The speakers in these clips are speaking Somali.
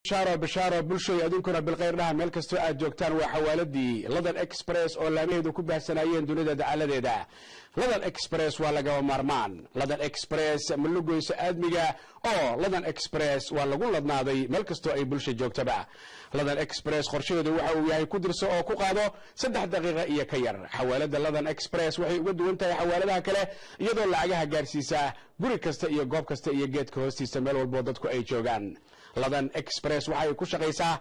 بشارة بلشوي أدونكنا بالغير لها ملك استوى جوكتان وحوالدي لدن إكسبريس أو لاميدو كبه سنايين دونيدا دعالة دا لدن إكسبريس واللقاو مارمان لدن إكسبريس ملوغو يسأدميغا أو لدن إكسبريس واللقون لدناضي ملك استوى أي بلشي جوكتبا لدن إكسبريس خورشيدو وحاو ياهي كدرسو أو كوقادو 3 دقيقة إيا كير حوالد لدن إكسبريس وحي ودو انتاي حوالدها كله يدو لعاقها قارسيسا قوري كستا إيا قوب كستا إيا جيد كهوستيسا ميل والبودتكو أي جوغان لدن إكسبريس waxay ku shaqeysaa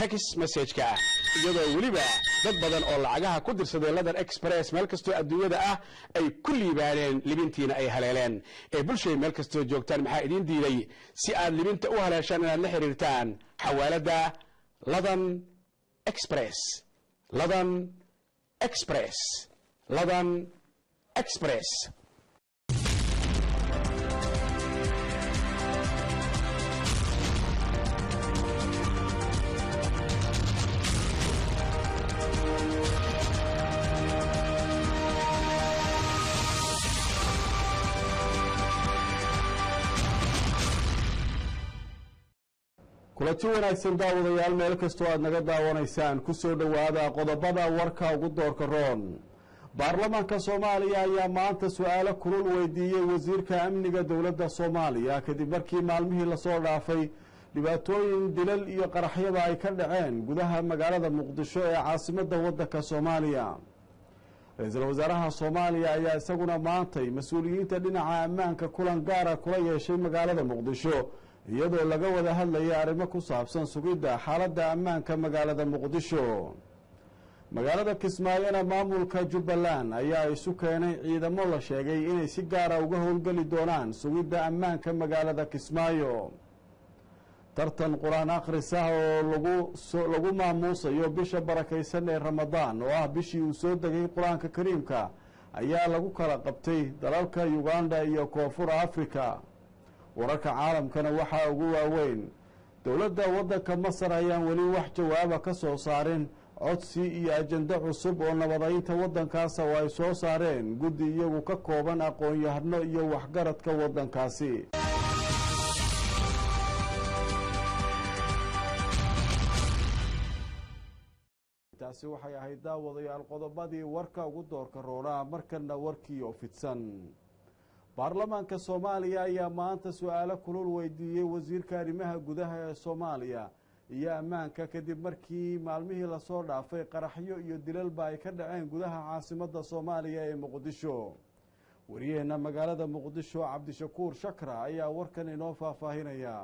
text message-ka iyadoo waliba dad badan oo lacagaha ku dirsaday ladan express meel kasto adduunyada ah ay ku liibaaneen libintiina ay haleeleen ee bulshada meel kasto joogtaan maxaa idin diiday si aad libinta u haleeshaan inaad la xiriirtaan xawaalada ladan express ladan express ladan express kulanti wanaagsan daawadayaal meel kastoo aad naga daawanaysaan ku soo dhawaada qodobada warka ugu doorka roon baarlamaanka Soomaaliya ayaa maanta su'aalo kulul weydiiyay wasiirka amniga dawladda Soomaaliya kadib markii maalmihii la soo dhaafay dhibaatooyin dilal iyo qaraxyo ay ka dhaceen gudaha magaalada Muqdisho ee caasimadda waddanka Soomaaliya ra'iisul wasaaraha Soomaaliya ayaa isaguna maantay mas'uuliyiinta dhinaca ammaanka kulan gaar ah kula yeeshay magaalada Muqdisho iyadoo laga wada hadlayay arrimo ku saabsan sugidda xaaladda ammaanka magaalada Muqdisho magaalada Kismaayona maamulka Jubbaland ayaa isu keenay ciidamo la sheegay inay si gaar ah uga howlgali doonaan sugidda ammaanka magaalada Kismaayo tartan quraan akhris ah oo lagu maamuusayo bisha barakaysan ee Ramadaan oo ah bishii uu soo degay quraanka kariimka ayaa lagu kala qabtay dalalka Uganda iyo Koonfur Afrika wararka caalamkana waxa ugu waaweyn dawladda waddanka Masar ayaan wali wax jawaab ka soo saarin codsi iyo ajenda cusub oo nabadaynta waddankaas oo ay soo saareen guddi iyagu ka kooban aqoon-yahano iyo waxgaradka waddankaasi taasi waxay ahayd daawadayaal qodobadii warka ugu doorka roona markana warkii oo fidsan baarlamaanka Soomaaliya ayaa maanta su'aalo kulul weydiiyay wasiirka arrimaha gudaha ee Soomaaliya iyo ammaanka kadib markii maalmihii la soo dhaafay qaraxyo iyo dilal ay ka dhaceen gudaha caasimadda Soomaaliya ee Muqdisho wariyeena magaalada Muqdisho Cabdishakuur Shakra ayaa warkan inoo faahfaahinaya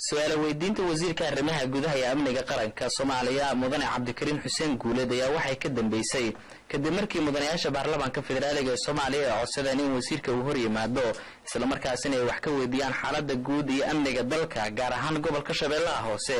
su'aalo weydiinta wasiirka arrimaha gudaha ee amniga qaranka Soomaaliya mudane Cabdikariin Xuseen Guuleed ayaa waxay ka dambeysay kadib markii mudanayaasha baarlamaanka federaaliga ee Soomaaliya ay codsadeen in wasiirka uu hor yimaado isla markaasina ay wax ka weydiiyaan xaaladda guud iyo amniga dalka gaar ahaan gobolka Shabeellaha Hoose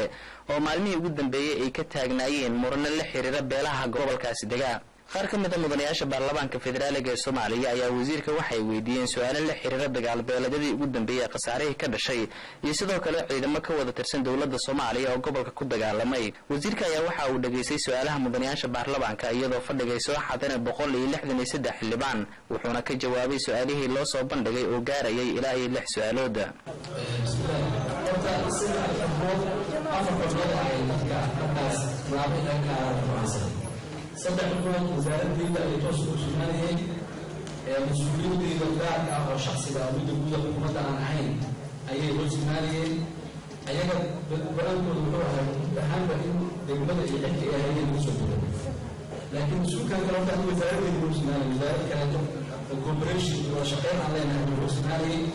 oo maalmihii ugu dambeeyay ay ka taagnaayeen murano la xiriira beelaha gobolkaasi degaa qaar ka mid ah mudanayaasha baarlamaanka federaaliga ee Soomaaliya ayaa wasiirka waxay weydiiyeen su'aalo la xiriira dagaal beeladii ugu dambeeyay qasaarihii ka dhashay iyo sidoo kale ciidamo ka wada tirsan dawladda Soomaaliya oo gobolka ku dagaalamay wasiirka ayaa waxa uu dhageystay su'aalaha mudanayaasha baarlamaanka iyadoo fadhigay soo xadana 163 xildhibaan wuxuuna ka jawaabay su'aalihii loo soo bandhigay oo gaarayay ilaa 6 su'aalood صدق كون وزارة الدولة اللي توصل شمالية مسؤولين الدولة أو شخص بعمود الدولة حكومة عن عين أي رئيس شمالية أي بلد الروح أهم إنه الدولة يحكي هي المسؤولية لكن مسؤول كان كلام عن وزارة الدولة الشمالية وزارة كانت الكوبريشن وشقين علينا الدولة الشمالية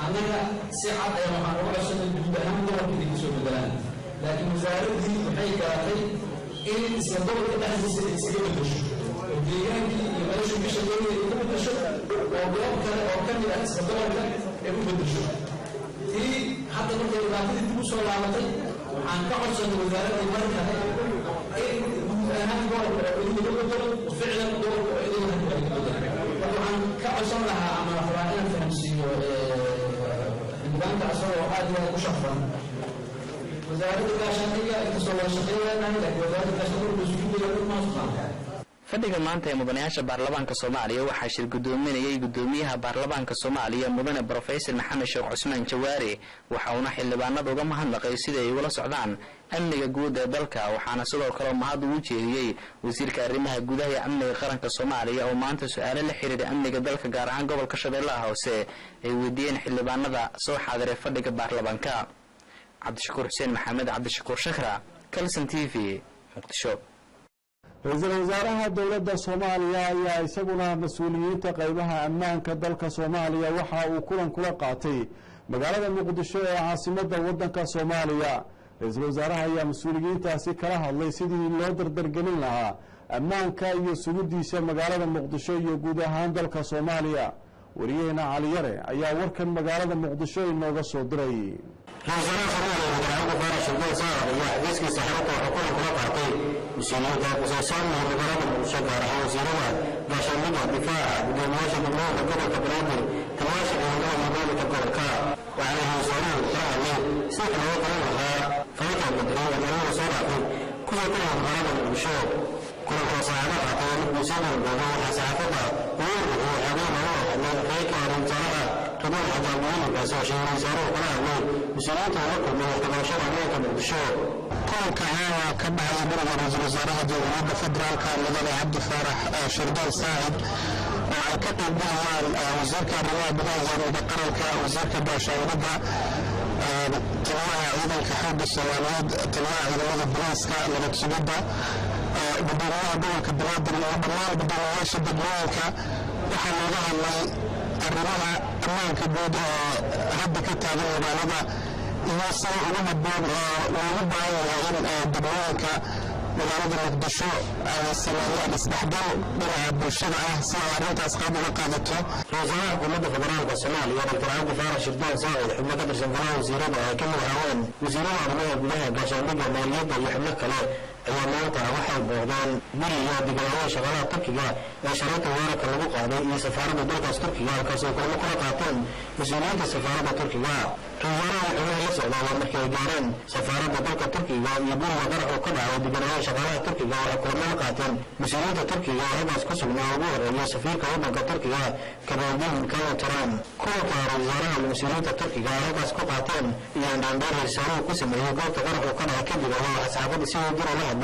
عندنا سعة أي محاولة عشان الدولة أهم دولة في المسؤولية لكن وزارة دي محيكة إيه استخدام الأهل سيستخدم البشر. الديان يمارس البشر يكون البشر وقام كان استخدام يكون البشر. في حتى لو كان بعد الدروس ولا عملت عن بعض الوزارات المركزية إيه أهم دور وفعلا دور طبعا كأصلا لها عمل فرائض فرنسي البنك أصلا وقادها مشفرا. وزارة الداخلية اتصال الشقية لكن وزارة الداخلية مسؤولية لكل ما fadhiga maanta ee mudanayaasha baarlamaanka Soomaaliya waxaa shir gudoominayay gudoomiyaha baarlamaanka Soomaaliya mudane Professor Maxamed Sheekh Cusmaan Jawaari waxa uu xildhibaanada uga mahadnaqay sida ay ula socdaan amniga guud ee dalka waxaana sidoo kale mahad ugu jeediyay wasiirka arrimaha gudaha ee amniga qaranka Soomaaliya oo maanta su'aalo la xiriira amniga dalka gaar ahaan gobolka Shabeellaha Hoose ay weydiiyeen xildhibaanada soo xaadiray fadhiga baarlamaanka. Cabdishakuur Xuseen Maxamed Cabdishakuur Shakra Kalsan TV Muqdisho. Ra'iisul Wasaaraha Dowladda Soomaaliya ayaa isaguna mas'uuliyiinta qaybaha ammaanka dalka Soomaaliya waxa uu kulan kula qaatay magaalada Muqdisho ee caasimadda waddanka Soomaaliya. Ra'iisul Wasaaraha ayaa mas'uuliyiintaasi kala hadlay sidii loo dardargelin lahaa ammaanka iyo sugidiisa magaalada Muqdisho iyo guud ahaan dalka Soomaaliya. Wariyayna Cali Yare ayaa warkan magaalada Muqdisho inooga soo diray. مسؤولية وزارة المديرية المشجعة وزيرها عشان الدفاع بدماش الدماغ قبل كبرامي تماشى الهجوم المدني كبركا وعلى وزارة الدفاع سيكون وقرها فوق المديرية المدنية وزارة كل كلام غرض المشروع كل تصاعدات عطان مسؤول الجمهور حسابها وهو حمام الله من هيك من زرعة كمان حجامين بس عشان يزاروا قرارنا مسؤوليته لكم من التماشى عليكم بالشغل كل كهاوى كما يقول رئيس الوزراء جمهورية فدرالك مدني عبد الفارح شردان ساعد وكتب بها وزيرك الرواية بغازر وبقرك وزيرك باشاورده تنوع أيضا كحب السواليد تنوع أيضا البلاسكا لنكسبده بدنيا دولك بلاد الأبرار بدنيا شد دولك وحلوها اللي الرواية أمانك بود هدك التعليم وبالغة يوصل إلى الدور ونبع دبوك مجرد المقدشو السماوية الاستحضار برعب الشرعة سواء ريت أصحاب وقادته وزراء قمد فدرالك السمالي ورد العبد فارش شردان صاعد حمد قدر سنفران وزيرنا كم الهوان وزيرنا عبناء بناء قاشان بقى ماليات يحملك له أيام موقع وحي بغدان مريا بقرارة شغالات تركيا شرائط وارك اللبقى هي سفارة بلقاس تركيا كاسو كل مقرقاتين مسؤولية السفارة تركيا وزراء الحماية يسعد الله مركز جارين سفارة بلقاس تركيا يبون وقرح وقدع وبقرارة شغالات تركيا وكل مقرقاتين مسؤولية تركيا هذا اسكسو من أبوه اللي سفير كوضع تركيا كبابين كانوا تران كل وزراء المسؤولية تركيا هذا اسكوقاتين يعني عندنا رسالة قسم هي قوة قرح وقدع كبير والله أصحابه بسيطة جرى لها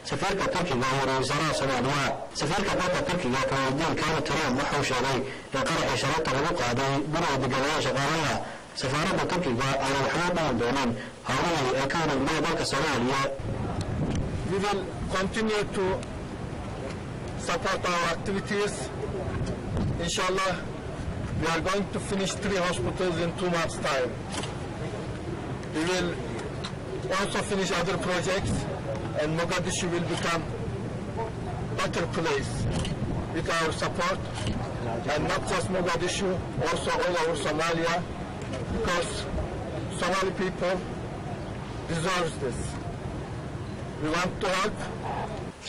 سفيرك تركيا هو وزراء سماوية سفيرك تركيا كوالدين كانوا تران محوش عليه يقرح شرط الوقع دي برعب بقضايا شغالها سفارة تركيا على الحياة دونان هؤلاء كانوا من بلك الصومالية. We will continue to support our activities. Inshallah, we are going to finish 3 hospitals in 2 months' time. We will also finish other projects and Mogadishu will become a better place with our support, and not just Mogadishu, also all over Somalia, because Somali people deserve this. We want to help.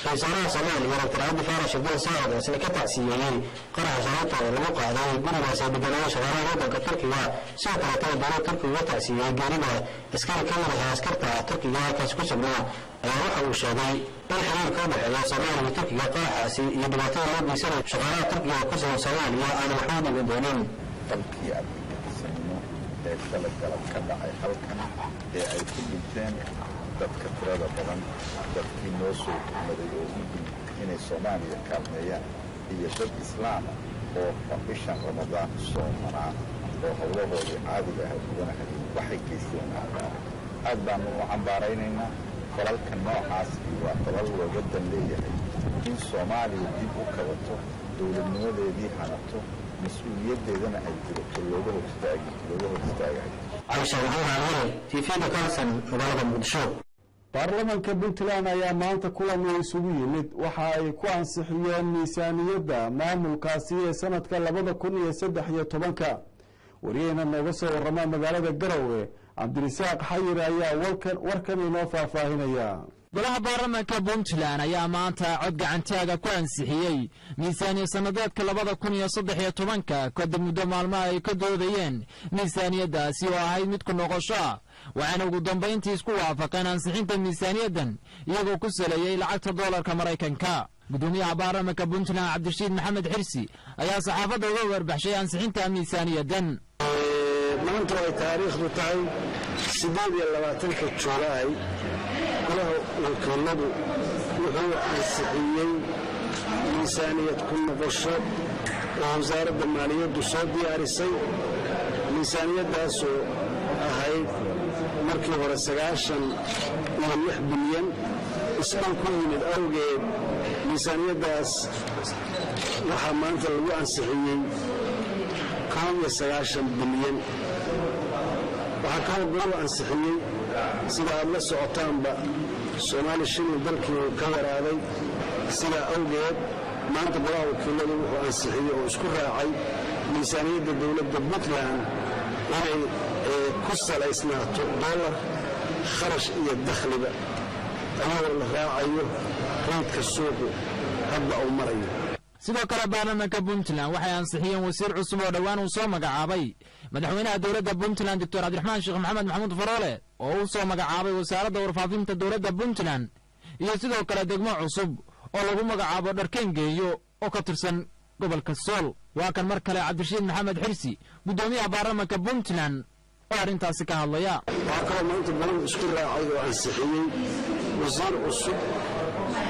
وزراء صوماليا ورد العبد فارش شردان صاعد وسلكتها سيئين قرح شرطة والموقع ذا يقول واسع بقناة شغالة وضع تركيا سيطرة دولة تركيا وتأسيا قريبا اسكار كاملها اسكارتها تركيا كاسكسبنا روح وشادي الحرير كوضح يا صوماليا تركيا قرح يدباتين مد بسنة شغالات تركيا وكسر صوماليا أنا محمد بن دونين تركيا سنو ثلاث قلب كدع حلقا أي كل الثاني dadka tirada badan dadkii noo soo gurmaday oo u yimid inay Soomaaliya kaalmeeyaan iyo dad islaam oo bishan Ramadaan soo maraa oo hawlahoodii caadiga ah gudanahayay waxay geysteen aad baan u cambaaraynaynaa falalka noocaas waa falal looga dan leeyahay in Soomaaliya dib u kabato dowladnimadeedii hanato مسؤوليتنا أي تلوجه استاجي عشان هذا في كارسن مبالغة مقدشو baarlamaanka Puntland ayaa maanta kulan isugu yimid waxa ay ku ansixiyeen miisaaniyadda maamulkaasi ee sanadka 2013 wariyayna nooga soo warama magaalada Garowe Cabdirisaaq Xayir ayaa warkan inoo faahfaahinaya golaha baarlamaanka Puntland ayaa maanta cod gacantaaga ku ansixiyay miisaaniyad sanadeedka 2013 kadib muddo maalmo ay ka doodayeen miisaaniyadaasi oo ahayd mid ku noqosho waxaana ugu dambeyntii isku waafaqeen ansixinta miisaaniyaddan iyagoo ku saleeyay lacagta dollarka Mareykanka gudoomiyaha baarlamaanka puntland cabdirashiid maxamed xirsi ayaa saxaafadda uga warbaxshay ansixinta miisaaniyadan maanta ay taariikhdu tahay 28 Juulaay golaha wakiiladu wuxuu ansixiyey miisaaniyad ku noqosho oo wasaaradda maaliyaddu soo diyaarisay miisaaniyadaasoo ahayd markii hore 96 bilyan isdhan ku yimid awgeed miisaaniyadaas waxaa maanta lagu ansixiyey 90 bilyan waxaa kaloo golaha ansixiyey sida aad la socotaanba Soomaali shilin dalkii uu ka yaraaday sidaa awgeed maanta golaha wakiiladu wuxuu ansixiyey oo isku raacay miisaaniyadda dowladda Puntland inay ku salaysnaato dollar kharash iyo dakhliba ayadoo la raacayo raydka suuqu hadda uu marayo sidoo kale baarlamaanka puntland waxay ansixiyeen wasiir cusub oo dhowaan uu soo magacaabay madaxweynaha dowladda puntland doctor cabdiraxmaan sheekh maxamed maxamuud faroole oo uu soo magacaabay wasaaradda warfaafinta dowladda puntland iyo sidoo kale degmo cusub oo lagu magacaabo dharkeengeeyo oo ka tirsan gobolka sool waa kan mar kale cabdirashiid maxamed xirsi gudoomiyaha baarlamaanka puntland oo arrintaasi ka hadlaya waxaa kaloo maanta balan isku raacay oo ansixiyey wasiir cusub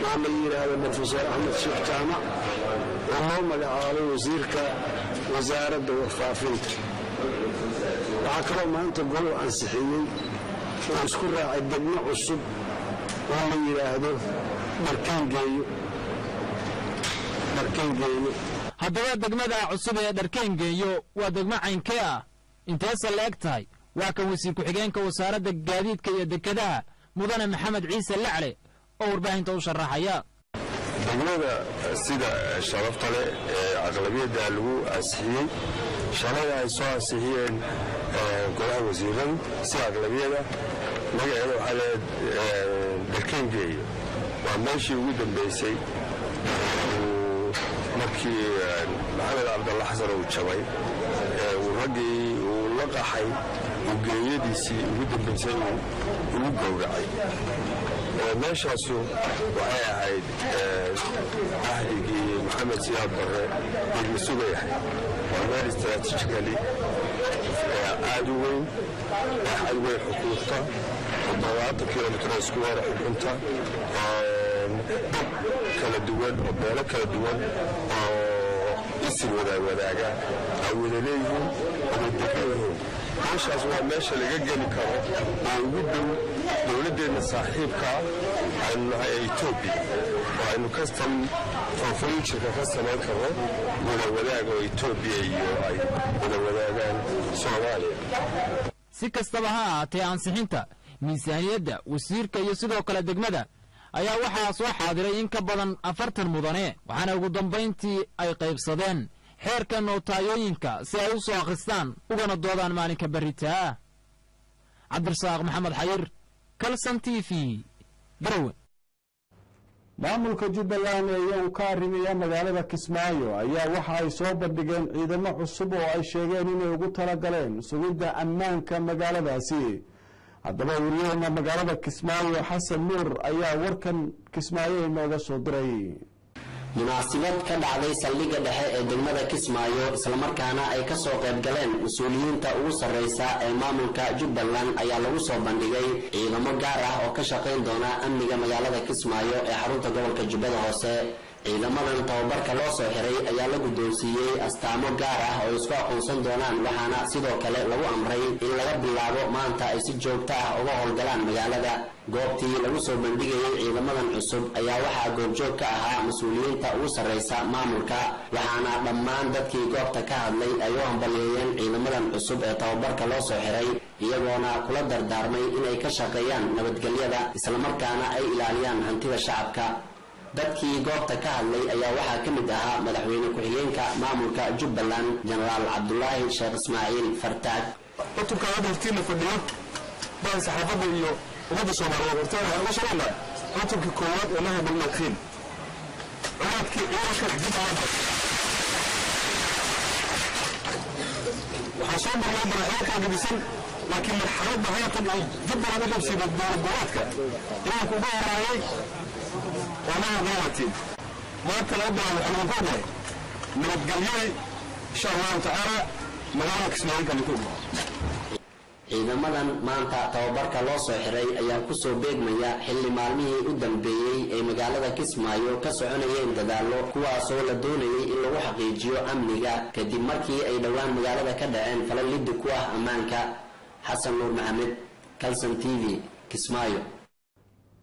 oo la yidhaahdo profesor axmed sheekh jaamac oo loo magacaabay wasiirka wasaaradda warfaafinta waxaa kaloo maanta goluhu ansixiyey oo isku raacay degmo cusub oo la yidhaahdo dharkeengeeyo haddaba degmada cusub ee dharkeengeeyo waa degmo caynkee ah inteesa la eg tahay waa kan wasiir ku-xigeenka wasaaradda gaadiidka iyo dekedaha mudane maxamed ciise lacle oo warbaahinta u sharaxaya degmada sida sharafta leh ee aqlabiyadda lagu ansixiyey shalay ay soo ansixiyeen golaha wasiiradu si aqlabiyada magaceeda waxaa leed dharkeengeeyo waa meeshii ugu dambaysay markii maxamed cabdalla xasan uu jabay uu raggii uu la qaxay uu geeyadiisii ugu dambaysay ugu gowracay meeshaasu waxay ahayd ahdigii maxamed siyaad barre degma sugayahay waa meel istaraatiijikali aad u weyn aad weyn xukuumta 70 kilomitr isku hore xukunta dad kala duwan oo beelo kala duwan oo isil wadaaga ay wada leeyihiin wada degan yihiin meeshaas waa meesha laga geli karo oo ugu dhow dowladdeena saaxiibka aynu nahay Ethiopia oo aynu kastam furfurjirka ka samayn karno wada wadaaga oo Ethiopia iyo ay wada wadaagaan Soomaaliya si kastaba ha ahaatee ansixinta miisaaniyadda wasiirka iyo sidoo kale degmada ayaa waxaa soo xaadiray in ka badan 40 mudane waxaana ugu dambayntii ay qaybsadeen xeerka nootayooyinka si ay u soo akhristaan ugana doodaan maalinka baritaa cabdirasaaq maxamed xayir kalsan TV Garowe maamulka Jubbaland ee ka arrimaya magaalada Kismaayo ayaa waxa ay soo bandhigeen ciidamo cusub oo ay sheegeen inay ugu tala galeen sugidda ammaanka magaaladaasi haddaba wariyaha magaalada Kismaayo Xasan Nuur ayaa warkan Kismaayo inooga soo diray munaasabad ka dhacday saldhigga dhexe ee degmada Kismaayo isla markaana ay ka soo qayb galeen mas'uuliyiinta ugu sareysa ee maamulka Jubbaland ayaa lagu soo bandhigay ciidamo gaar ah oo ka shaqeyn doona amniga magaalada Kismaayo ee xarunta gobolka Jubbada Hoose ciidamadan tababarka loo soo xiray ayaa la guddoonsiiyey astaamo gaar ah oo isku aqoonsan doonaan waxaana sidoo kale lagu amray in laga bilaabo maanta ay si joogto ah uga howlgalaan magaalada goobtii lagu soo bandhigayay ciidamadan cusub ayaa waxaa goobjoog ka ahaa mas'uuliyiinta ugu sareysa maamulka waxaana dhammaan dadkii goobta ka hadlay ay u hambalyeeyeen ciidamadan cusub ee tababarka loo soo xiray iyagoona kula dardaarmay inay ka shaqeeyaan nabadgelyada isla markaana ay ilaaliyaan hantida shacabka dadkii goobta ka hadlay ayaa waxaa ka mid ahaa madaxweyne ku-xigeenka maamulka Jubbaland Generaal Cabdullaahi Sheekh Ismaaciil Fartaag cutubka hortiina fadhiyo baan saxaafadda iyo ummadda Soomaaliyeed hortaan uga shaqeynaa cutubka koowaad ee laha balmaadkiin codkii ciidanka Jubbaland waxaa soo marnay madaxweynaha gedisan laakiin marxaladda haatan ay Jubbaland u qabsiday dowladgoboleedka ciidanku uga horeeyay وما غلطين maanta laga bilaabo waxaan ku ognahay nabadgelyo insha allahu tacaala magaalada Kismaayo kan ku ognahay ciidamadan maanta tababarka loo soo xiray ayaa ku soo beegmaya xilli maalmihii u dambeeyay ee magaalada Kismaayo ka soconayeen dadaalo kuwaas oo la doonayay in lagu xaqiijiyo amniga kadib markii ay dhawaan magaalada ka dhaceen falal lid ku ah ammaanka. Xasan Nuur Maxamed, Kalsan TV, Kismaayo.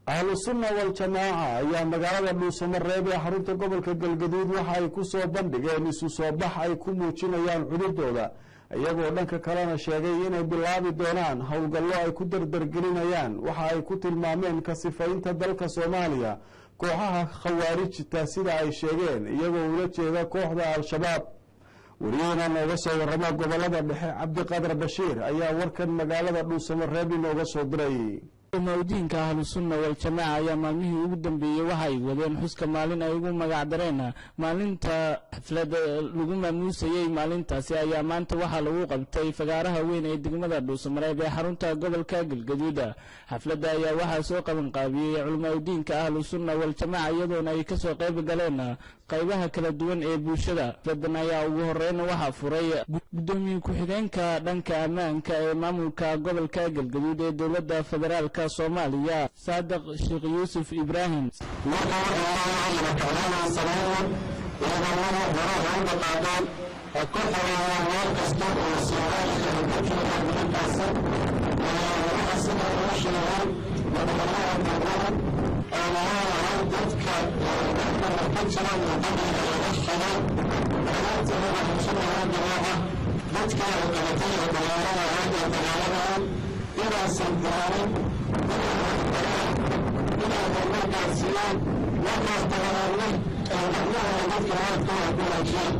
ahlu sunna wal jamaaca ayaa magaalada Dhuusamareeb ee xarunta gobolka Galgaduud waxa ay ku soo bandhigeen isu soo bax ay ku muujinayaan cududooda iyagoo dhanka kalena sheegay inay bilaabi doonaan howlgallo ay ku dardargelinayaan waxa ay ku tilmaameen ka sifaynta dalka Soomaaliya kooxaha khawaarijta sida ay sheegeen iyagoo ula jeeda kooxda al-shabaab. wariyahana nooga soo warrama gobolada dhexe Cabdiqaadir Bashiir ayaa warkan magaalada Dhuusamareeb inooga soo diray. mawdiinka ahlu sunna wal jamaaca ayaa maalmihii ugu dambeeyay waxa ay wadeen xuska maalin ay ugu magac dareen maalinta xaflada lagu maamuusayay maalintaasi ayaa maanta waxa lagu qabtay fagaaraha weyn ee degmada Dhuusamareeb ee xarunta gobolka Galgaduud. xafladda ayaa waxa soo qaban qaabiyay culimadiinka ahlu sunna wal jamaaca iyadoo ay ka soo qayb galeen qaybaha kala duwan ee bulshada. xafladan ayaa ugu horeyn waxa furay gudoomiye ku-xigeenka dhanka ammaanka ee maamulka gobolka Galgaduud ee dowladda federaalka Soomaaliya Saadiq Sheekh Yuusuf Ibrahim.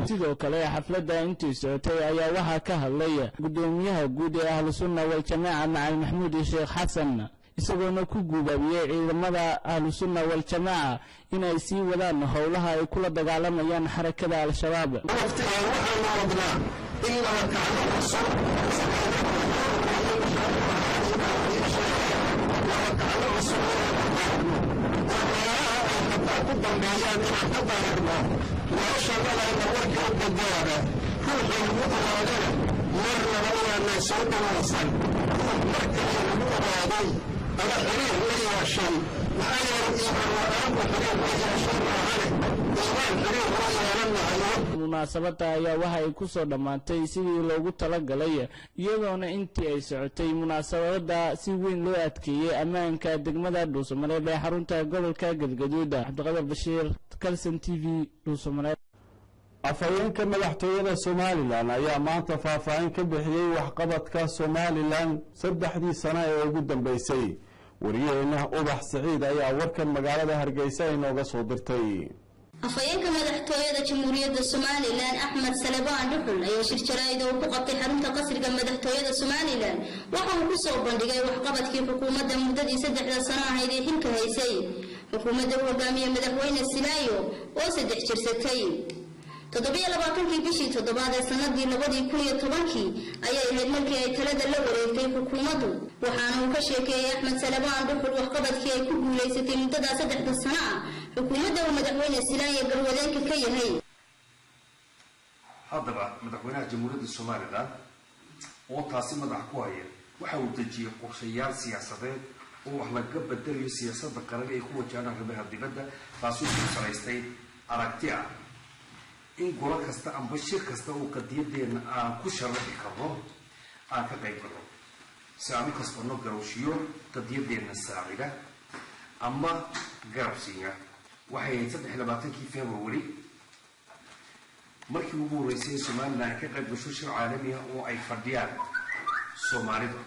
sidoo kale xafladda intii socotay ayaa waxa ka hadlay gudoomiyaha guud ee ahlu sunna wal jamaaca Macalin Maxamuud Sheekh Xasan isagoona ku guubaabiyay ciidamada ahlu sunna wal jamaaca inay sii wadaan howlaha ay kula dagaalamayaan xarakada al-shabaab. munaasabada ayaa waxa ay ku soo dhamaatay sidii loogu talagalay iyadoona intii ay socotay munaasabada si weyn loo adkeeyay ammaanka degmada Dhuusamareeb ee xarunta gobolka Galgaduud. Cabdiqaadir Bashiir, Kalsan TV, Dhuusamareeb. afhayeenka madaxtooyada Somaliland ayaa maanta faahfaahin ka bixiyay waxqabadka Somaliland 3 sano ee ugu dambeysay. wariyahana Ubax Saciid ayaa warkan magaalada Hargeysa inooga soo dirtay. afhayeenka madaxtooyada Jamhuuriyadda Somaliland Axmed Salebaan Dhuxul ayaa shir jaraa'id oo ku qabtay xarunta qasriga madaxtooyada Somaliland waxa uu ku soo bandhigay waxqabadkii xukuumadda muddadii 3 sano ahayd ee xilka haysay. xukuumadda hogaamiye madaxweyne Silaayo oo 3 jirsatay 27 bishii 7 ee sanadii 2010 ayay ahayd markii ay talada la wareegtay xukuumaddu waxaana uu ka sheekeeyay Axmed Salebaan Dhuxul waxqabadkii ay ku guuleysatay muddada 3 sano ah xukuumadda madaxweyne Silaayo galwadeenka ka yahay. haddaba madaxweynaha jamhuuriyadda Somaliland oo taasi madax ku haya waxa uu dejiyay qorshayaal siyaasadeed oo wax laga bedelayo siyaasadda qaran ee ku wajahan arrimaha dibadda taasoo ku salaystay aragti ah in golo kasta amba shir kasta oo qadiyadeena aan ku sharaxi karno aan ka qayb galno si aan u kasbano garowshiyo qadiyadeena saacida ama garabsiga. waxay 23 February markii ugu horeysay Somaliland ka qayb gasho shir caalami ah oo ay fadhiyaan Soomaalida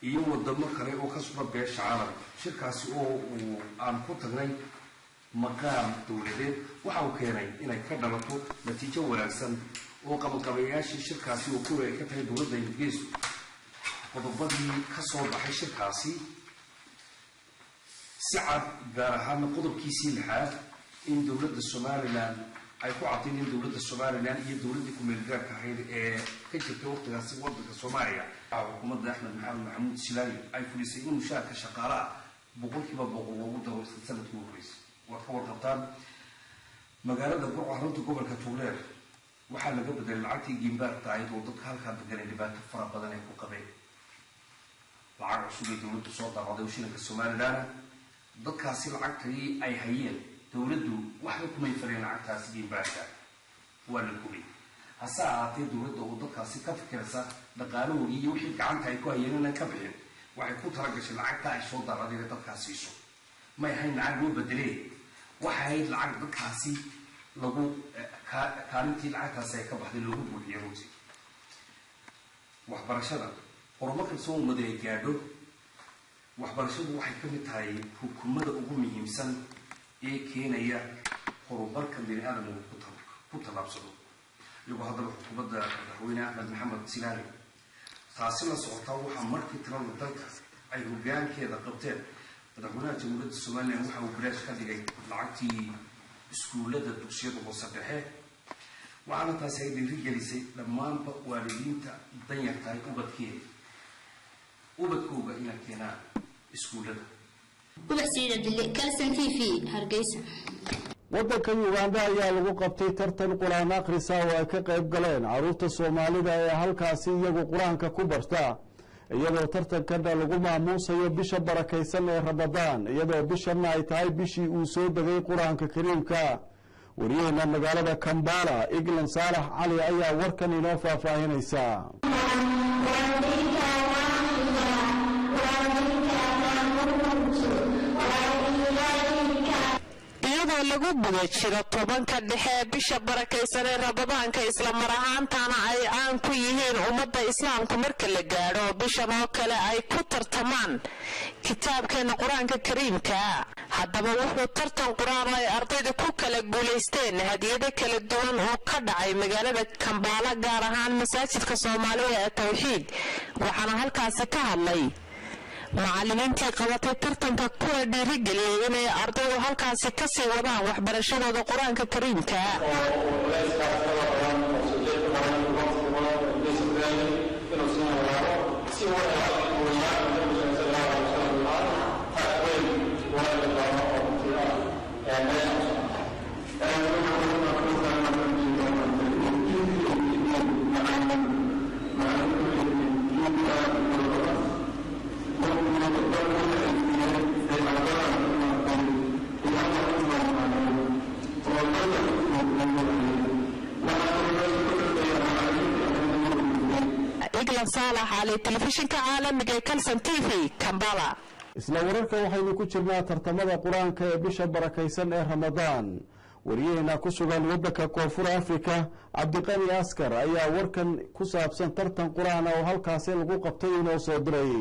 iyo wadamo kale oo ka soo beesha caalamka. shirkaasi oo aan ku tagnay maqaam dawladeed waxa uu keenay inay ka dhalato natiijo wanaagsan oo qabanqabayaashii shirkaasi oo ku ka tahay dowladda Ingiriiska. qodobadii ka soo baxay shirkaasi si cad gaar ahaan qodobkiisii 6 in dowladda Somaliland ay ku caddeeyeen in dowladda Somaliland iyo dowladda ku meel gaarka ahayd ee ka jirtay waqtigaasi waddanka Soomaaliya xukuumadda Axmed Maxamuud Silaayo ay fulisay in mushaharka shaqaalaha boqolkiiba boqol ugu dawrsan sanadkii ugu horeysay. وكورتان magaalada burco xarunta gobolka togdheer waxaa laga bedelay lacagtii giimbaarta ahayd oo dadka halkaa deganay dhibaato fara badan ay ku qabeen lacag cusub ay dowladdu soo daaqaday oo shilinka somalilan dadkaasi lacagtii ay hayeen dowladdu waxba kumay fareen lacagtaasi giimbaarta waa la gubay hase ahaatee dowladda oo dadkaasi ka fikiraysa dhaqaalahoodii iyo wixii gacanta ay ku hayeen inay ka bixin waxay ku talagashay lacagta ay soo daaqaday inay dadkaas siiso may ahayn lacag loo bedelee waxay ahayd lacag dadkaasi lagu kaalintii lacagtaasi ay ka baxday loogu buuxiyay runtii waxbarashada horumarka soo ummada ay gaadho waxbarashadu waxay ka mid tahay xukuumada ugu muhiimsan ee keenaya horumarka bini aadamku ku tallaabsado iyagoo haddaba xukuumadda madaxweyne axmed maxamed silaani taasi la socotaa waxaa markii tirada dalka ay hoggaankeeda qabteen madaxweynaha jamhuuriyadda somalilan waxa uu bilaash ka dhigay lacagtii iskuullada dugsiyada hoose dhexe waxaana taasi ay dhiirigelisay dhammaanba waalidiinta danyartahay ubadkooga inay keenaan iskuullada waddanka uganda ayaa lagu qabtay tartan qur-aan akhrisa oo ay ka qayb galeen caruurta soomaalida ee halkaasi iyagu qur-aanka ku barta iyadoo tartankana lagu maamuusayo bisha barakaysan ee ramadaan iyadoo bishanna ay tahay bishii uu soo degay qur-aanka kariimka wariyaheenna magaalada kambala eglan saalax cali ayaa warkan inoo faahfaahinaysa lagu guda jiro tobanka dhexe bisha barakaysan ee ramadaanka isla mar ahaantana ay caan ku yihiin ummadda islaamku marka la gaadho bishan oo kale ay ku tartamaan kitaabkeena qur-aanka kariimka haddaba wuxuu tartan qur-aan ay ardayda ku kala guulaysteen hadiyado kala duwan oo ka dhacay magaalada Kampala gaar ahaan masaajidka Soomaaliya ee Tawxiid waxaana halkaasi ka hadlay macallimiintii qabatay tartanka kuwa dhiirigeliyay inay ardaydu halkaasi ka sii wadaan waxbarashadooda qur-aanka kariimka صالح على تلفزيون عالمي كالسن تي في كامبالا isla wararka waxaynu ku jirnaa tartamada qur-aanka ee bisha barakaysan ee ramadaan wariyaheenna ku sugan waddanka koonfur afrika cabdiqani askar ayaa warkan ku saabsan tartan qur-aan oo halkaasi lagu qabtay inoo soo diray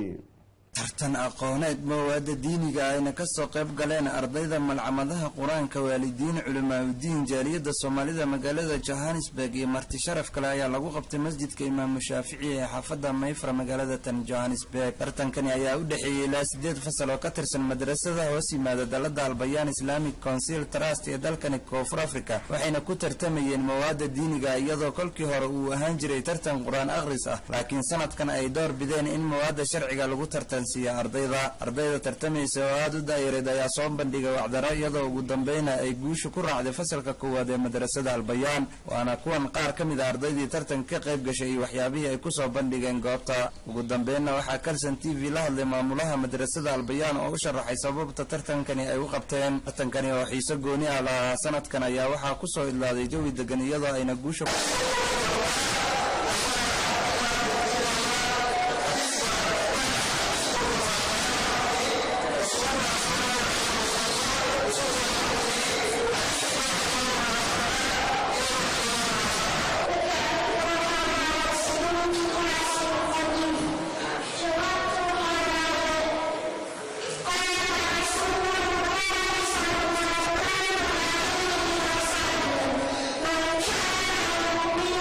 tartan aqooneed mawaada diiniga ayna ka soo qayb galeen ardayda malcamadaha qur-aanka waalidiin culimaadudiin jaaliyadda soomaalida magaalada Johannesburg iyo marti sharaf kale ayaa lagu qabtay masjidka Imaam Shaafici ee xaafadda Mayfra magaalada tan Johannesburg tartankani ayaa u dhaxeeyay ilaa 8 fasal oo ka tirsan madrasada hoos yimaada dalada Albayaan Islamic Council Trust ee dalkani Koonfur Afrika waxayna ku tartamayeen mawaada diiniga iyadoo kolkii hore uu ahaan jiray tartan qur-aan akhris ah laakiin sanadkan ay door bideen in mawaada sharciga lagu tartan ardayda tartamaysa oo aad u daayareed ayaa soo bandhigay wacdaro iyadoo ugu dambayna ay guusha ku raacday fasalka koowaad ee madrasada Albayaan waana kuwan qaar ka mid ah ardaydii tartanka ka qayb gashay waxyaabihii ay ku soo bandhigeen goobta ugu dambayna waxaa Kalsan TV la hadlay maamulaha madrasada Albayaan oo u sharaxay sababta tartankani ay u qabteen tartankani oo xiiso gooni ah la sanadkan ayaa waxaa ku soo idlaaday jawi degan iyadoo ayna guusha Thank you.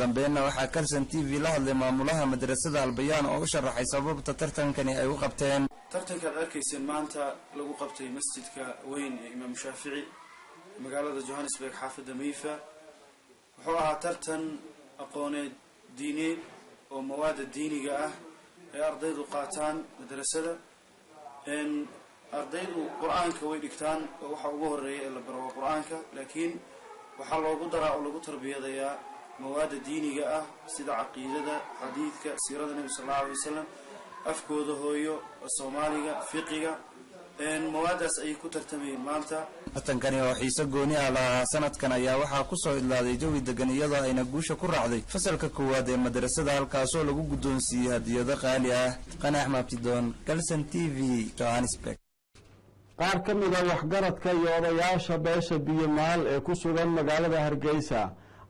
dambeynna waxaa kalson t v la hadlay maamulaha madrasada albayaan oo u sharaxay sababta tartankani ay u qabteen. tartankaad arkayseen maanta lagu qabtay masjidka weyn ee imaam shaafici magaalada johannesburg xaafadda mayfa wuxuu ahaa tartan aqooneed diineed oo mawaada diiniga ah ay ardaydu qaataan madrasada ardaydu qur-aanka way dhigtaan oo waxa ugu horeeya ee la baro waa qur-aanka laakiin waxaa loogu daraa oo lagu tarbiyadayaa mawaada diiniga ah sida caqiidada xadiidka siirada nebi sallallahu alayhi wasallam afkooda hooyo soomaaliga fiqiga mawaadaas ay ku tartamayeen maanta. tartankani oo xiiso gooni ah lahaa sanadkan ayaa waxaa ku soo idlaaday jawi degan iyadoo ayna guusha ku raacday fasalka koowaad ee madrasada halkaasoo lagu guddoonsiiyey hadiyado qaali ah. qanax maabtidoon kalson t v johannesburg. qaar ka mid a waxgaradka iyo odayaasha beesha biyomaal ee ku sugan magaalada hargeysa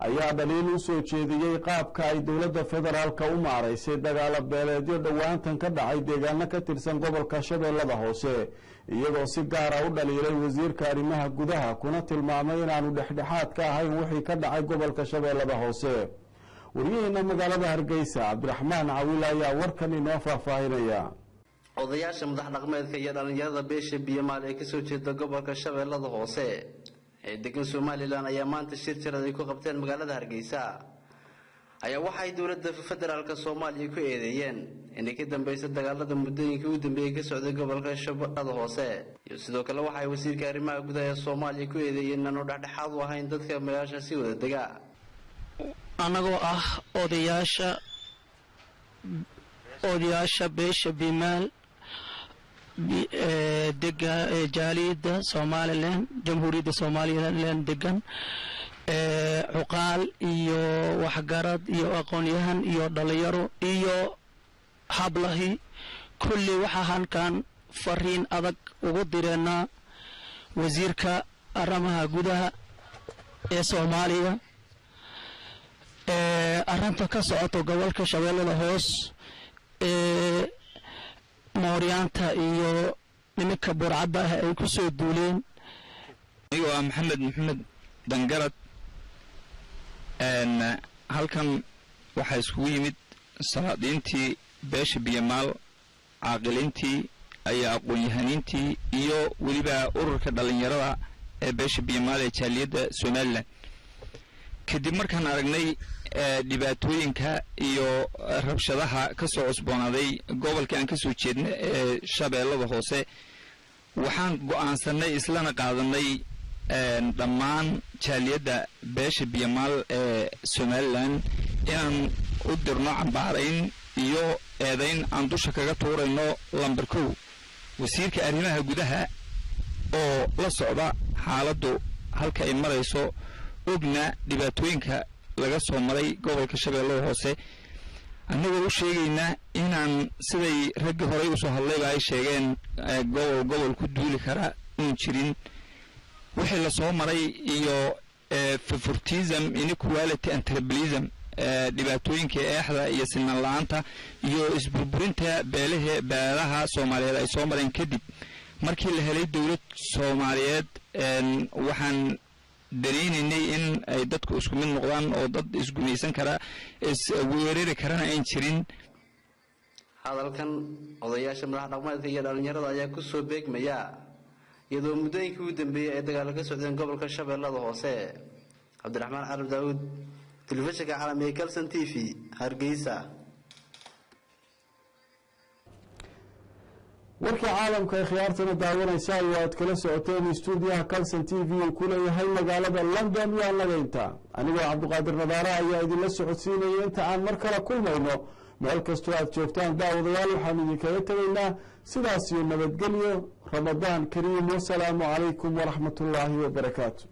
ayaa dhaliil u soo jeediyey qaabka ay dowladda federaalka u maaraysay dagaalo beeleedyo dhowaantan ka dhacay deegaano ka tirsan gobolka shabeellada hoose iyagoo si gaara u dhaliilay wasiirka arrimaha gudaha kuna tilmaamay inaanu dhexdhexaad ka ahayn wixii ka dhacay gobolka shabeellada hoose. waryaheena magaalada hargeysa cabdiraxmaan cawiil ayaa warkan inoo faahfaahinaya. odayaasha madax dhaqmeedka iyo dhalinyarada beesha biyomaal ee kasoo jeeda gobolka shabeellada hoose ee degan Somaliland ayaa maanta shir jiray ku qabteen magaalada Hargeysa ayaa waxay dowladda federaalka Soomaaliya ku eedeeyeen inay ka dambeysay dagaalada muddooyinkii u dambeeyay ka socday gobolka shabeellada hoose iyo sidoo kale waxay wasiirka arrimaha gudaha ee Soomaaliya ku eedeeyeen inaan dhexdhexaad u ahayn dadka meelahaasi wada dega. anagoo ah odayaasha beesha biyomaal dega jaaliyada Somaliland jamhuuriyadda Somaliland degan cuqaal iyo waxgarad iyo aqoon-yahan iyo dhalinyaro iyo hablahi kulli waxa halkan fariin adag ugu direena wasiirka arrimaha gudaha ee Soomaaliya arrinta ka socoto gobolka shabeellada hoose mooryaanta iyo nimanka burcadda ah ay ku soo duuleen. anigu waa maxamed dangarad halkan waxaa iskugu yimid salaadiintii beesha biyomaal caaqiliintii iyo aqoon-yahaniintii iyo weliba ururka dhalinyarada ee beesha biyomaal ee jaaliyadda Somaliland kadib markaan aragnay dhibaatooyinka iyo rabshadaha ka soo cusboonaaday gobolka aan ka soo jeedna ee shabeellada hoose waxaan go'aansanay islana qaadanay dhammaan jaaliyadda beesha biyomaal ee Somaliland inaan u dirno cambaarayn iyo eedayn aan dusha kaga tuurayno lambar 1 wasiirka arrimaha gudaha oo la socda xaaladdu halka ay marayso ogna dhibaatooyinka laga soo maray gobolka shabeellada hoose anagoo u sheegayna inaan siday ragga hore u soo hadlayba ay sheegeen gobol ku duuli kara in jirin wixii la soo maray iyo favoritism inequality and tribalism dhibaatooyinka eexda iyo sinaan la'aanta iyo isburburinta beelaha Soomaaliyeed ay soo mareen kadib markii la helay dawlad Soomaaliyeed waxaan dareemaynay in ay dadku isku mid noqdaan oo dad isgumaysan kara weerari karana aan jirin. hadalkan odayaasha madax dhaqmeedka iyo dhalinyarada ayaa ku soo beegmaya iyadoo muddooyinkii u dambeeyay ay dagaal ka socdeen gobolka shabeellada hoose. cabdiraxmaan carab daawud telefishinka caalamiga kalson TV Hargeysa. warkii caalamka ee khiyaartana daawanaysa ayaad kala socoteen stuudiyaha kalson TV uu ku leeyahay magaalada London iyo Lagaynta anigoo Cabduqaadir Nadaara ayaa idinla socodsiinaya inta aan mar kale kulmayno meel kastoo aad joogtaan daawadayaal waxaan idinkaga tegaynaa sidaas iyo nabadgelyo Ramadaan kariim wa salaamu calaykum wa rahmatullaahi wa barakaatuh.